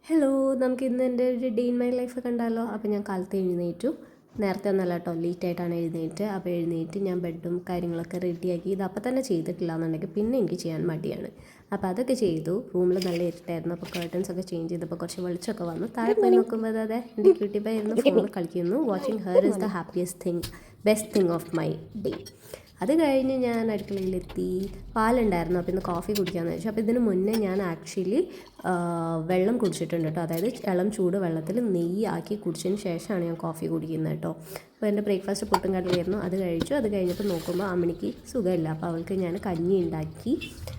Hello, നമുക്ക് ഇന്ന് എൻ്റെ ഒരു ഡേ ഇൻ മൈ ലൈഫ് കണ്ടാലോ. അപ്പോൾ ഞാൻ കാലത്ത് എഴുന്നേറ്റു. നേരത്തെ ഒന്നല്ല കേട്ടോ, ലേറ്റായിട്ടാണ് എഴുന്നേറ്റ്. അപ്പോൾ എഴുന്നേറ്റ് ഞാൻ ബെഡും കാര്യങ്ങളൊക്കെ റെഡിയാക്കി. ഇത് അപ്പം തന്നെ ചെയ്തിട്ടില്ല എന്നുണ്ടെങ്കിൽ പിന്നെ എനിക്ക് ചെയ്യാൻ മടിയാണ്. അപ്പോൾ അതൊക്കെ ചെയ്തു. റൂമിൽ നല്ല ഇരുട്ടായിരുന്നു. അപ്പോൾ കർട്ടൻസ് ഒക്കെ ചേഞ്ച് ചെയ്തപ്പോൾ കുറച്ച് വെളിച്ചമൊക്കെ വന്നു. താഴെ പോയി നോക്കുമ്പോൾ അതെ എൻ്റെ ക്യൂട്ടി ബൈ ഇരുന്ന് ഫോണിൽ കളിക്കുന്നു. Watching her is the happiest thing, best thing of my day. അത് കഴിഞ്ഞ് ഞാൻ അടുക്കളയിലെത്തി. പാലുണ്ടായിരുന്നു, അപ്പോൾ ഇന്ന് കോഫി കുടിക്കാമെന്ന് വെച്ചു. അപ്പോൾ ഇതിന് മുന്നേ ഞാൻ ആക്ച്വലി വെള്ളം കുടിച്ചിട്ടുണ്ട് കേട്ടോ. അതായത് ഇളം ചൂട് വെള്ളത്തിൽ നെയ്യ് ആക്കി കുടിച്ചതിന് ശേഷമാണ് ഞാൻ കോഫി കുടിക്കുന്നത് കേട്ടോ. അപ്പോൾ എൻ്റെ ബ്രേക്ക്ഫാസ്റ്റ് പുട്ടും കടലയായിരുന്നു, അത് കഴിച്ചു. അത് കഴിഞ്ഞപ്പോൾ നോക്കുമ്പോൾ അമ്മണിക്ക് സുഖമില്ല. അപ്പോൾ അവൾക്ക് ഞാൻ കഞ്ഞി ഉണ്ടാക്കി.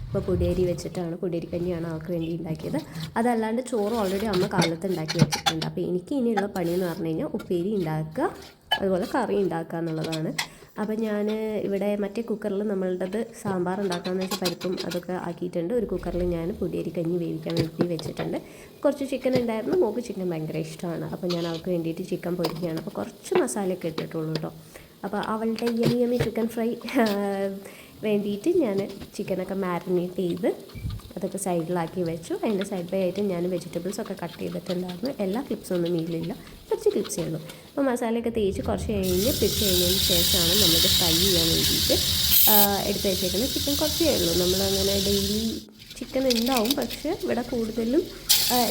ഇപ്പോൾ പൊടിയരി വെച്ചിട്ടാണ്, പൊടിയരി കഞ്ഞിയാണ് അവൾക്ക് വേണ്ടി ഉണ്ടാക്കിയത്. അതല്ലാണ്ട് ചോറ് ഓൾറെഡി അമ്മ കാലത്ത് ഉണ്ടാക്കി വെച്ചിട്ടുണ്ട്. അപ്പോൾ എനിക്ക് ഇനിയുള്ള പണിയെന്ന് പറഞ്ഞു കഴിഞ്ഞാൽ ഉപ്പേരി ഉണ്ടാക്കുക, അതുപോലെ കറി ഉണ്ടാക്കുക എന്നുള്ളതാണ്. അപ്പം ഞാൻ ഇവിടെ മറ്റേ കുക്കറിൽ നമ്മളുടേത് സാമ്പാർ ഉണ്ടാക്കാമെന്ന് വെച്ചാൽ പരിപ്പും അതൊക്കെ ആക്കിയിട്ടുണ്ട്. ഒരു കുക്കറിൽ ഞാൻ പൊടിയരി കഞ്ഞി വേവിക്കാൻ വേണ്ടി വെച്ചിട്ടുണ്ട്. കുറച്ച് ചിക്കൻ ഉണ്ടായിരുന്നു, മോൾക്ക് ചിക്കൻ ഭയങ്കര ഇഷ്ടമാണ്. അപ്പോൾ ഞാൻ അവൾക്ക് വേണ്ടിയിട്ട് ചിക്കൻ പൊരിക്കുകയാണ്. അപ്പോൾ കുറച്ച് മസാലയൊക്കെ ഇട്ടിട്ടുള്ളൂ കേട്ടോ. അപ്പോൾ അവളുടെ യമി ചിക്കൻ ഫ്രൈ വേണ്ടിയിട്ട് ഞാൻ ചിക്കനൊക്കെ മാരിനേറ്റ് ചെയ്ത് അതൊക്കെ സൈഡിലാക്കി വെച്ചു. അതിൻ്റെ സൈഡ് ബൈ ആയിട്ട് ഞാൻ വെജിറ്റബിൾസൊക്കെ കട്ട് ചെയ്തിട്ടുണ്ടായിരുന്നു. എല്ലാ ക്ലിപ്സൊന്നും ഇതിലില്ല, കുറച്ച് ക്ലിപ്സേ ഉള്ളൂ. അപ്പോൾ മസാലയൊക്കെ തേച്ച് കുറച്ച് കഴിഞ്ഞ് പിടിച്ച് കഴിഞ്ഞതിന് ശേഷമാണ് നമ്മൾക്ക് ഫ്രൈ ചെയ്യാൻ വേണ്ടിയിട്ട് എടുത്ത് വെച്ചേക്കുന്നത്. ചിക്കൻ കുറച്ചേ ഉള്ളൂ. നമ്മളങ്ങനെ ഡെയിലി ചിക്കൻ ഉണ്ടാവും, പക്ഷേ ഇവിടെ കൂടുതലും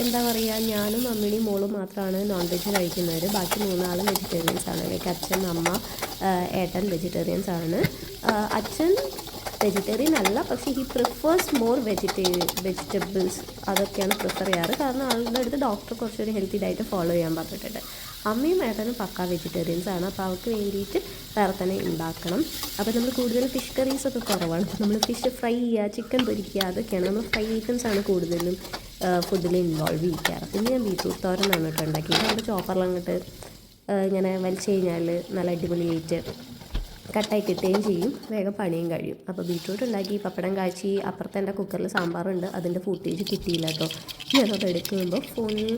എന്താ പറയുക, ഞാനും അമ്മിണിയും മോളും മാത്രമാണ് നോൺ വെജ് കഴിക്കുന്നവർ. ബാക്കി മൂന്നാളും വെജിറ്റേറിയൻസ് ആണ്. ലൈക്ക് അച്ഛൻ, അമ്മ, ഏട്ടൻ വെജിറ്റേറിയൻസ് ആണ്. അച്ഛൻ വെജിറ്റേറിയൻ അല്ല, പക്ഷേ ഹി പ്രിഫേഴ്സ് മോർ വെജിറ്റബിൾസ് അതൊക്കെയാണ് പ്രിഫർ ചെയ്യാറ്. കാരണം ആളുടെ അടുത്ത് ഡോക്ടർ കുറച്ചൊരു ഹെൽത്തി ഡയറ്റ് ഫോളോ ചെയ്യാൻ പറഞ്ഞിട്ടുണ്ട്. അമ്മയും ഏട്ടനും പക്ക വെജിറ്റേറിയൻസ് ആണ്. അപ്പോൾ അവർക്ക് വേണ്ടിയിട്ട് വേറെ തന്നെ ഉണ്ടാക്കണം. അപ്പോൾ നമ്മൾ കൂടുതൽ ഫിഷ് കറീസൊക്കെ കുറവാണ്. നമ്മൾ ഫിഷ് ഫ്രൈ ചെയ്യുക, ചിക്കൻ പൊരിക്കുക, അതൊക്കെയാണ് നമ്മൾ ഫ്രൈ ഐറ്റംസാണ് കൂടുതലും ഫുഡിൽ ഇൻവോൾവ് ചെയ്യാറ്. പിന്നെ ഞാൻ ബീറ്റ്റൂട്ട് തോരനാണ് കേട്ടോ ഉണ്ടാക്കിയത്. നമ്മൾ ചോപ്പറിലങ്ങോട്ട് ഇങ്ങനെ വലിച്ചു കഴിഞ്ഞാൽ നല്ല അടിപൊളിയായിട്ട് കട്ടായി കിട്ടുകയും ചെയ്യും, വേഗം പണിയും കഴിയും. അപ്പോൾ ബീറ്റ്റൂട്ട് ഉണ്ടാക്കി, പപ്പടം കാച്ചി. അപ്പുറത്തെ എൻ്റെ കുക്കറിൽ സാമ്പാറുണ്ട്, അതിൻ്റെ ഫുട്ടേജ് കിട്ടിയില്ല കേട്ടോ. ഞാനത് എടുക്കുമ്പോൾ ഫോണിൽ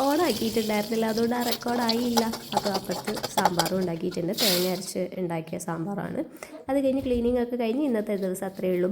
ഓണാക്കിയിട്ടുണ്ടായിരുന്നില്ല, അതുകൊണ്ട് ആ റെക്കോർഡായില്ല. അപ്പോൾ അപ്പുറത്ത് സാമ്പാറും ഉണ്ടാക്കിയിട്ടുണ്ട്, തേങ്ങ അരച്ച് ഉണ്ടാക്കിയ സാമ്പാറാണ്. അത് കഴിഞ്ഞ് ക്ലീനിങ് ഒക്കെ കഴിഞ്ഞ് ഇന്നത്തെ ദിവസം അത്രയേ ഉള്ളൂ.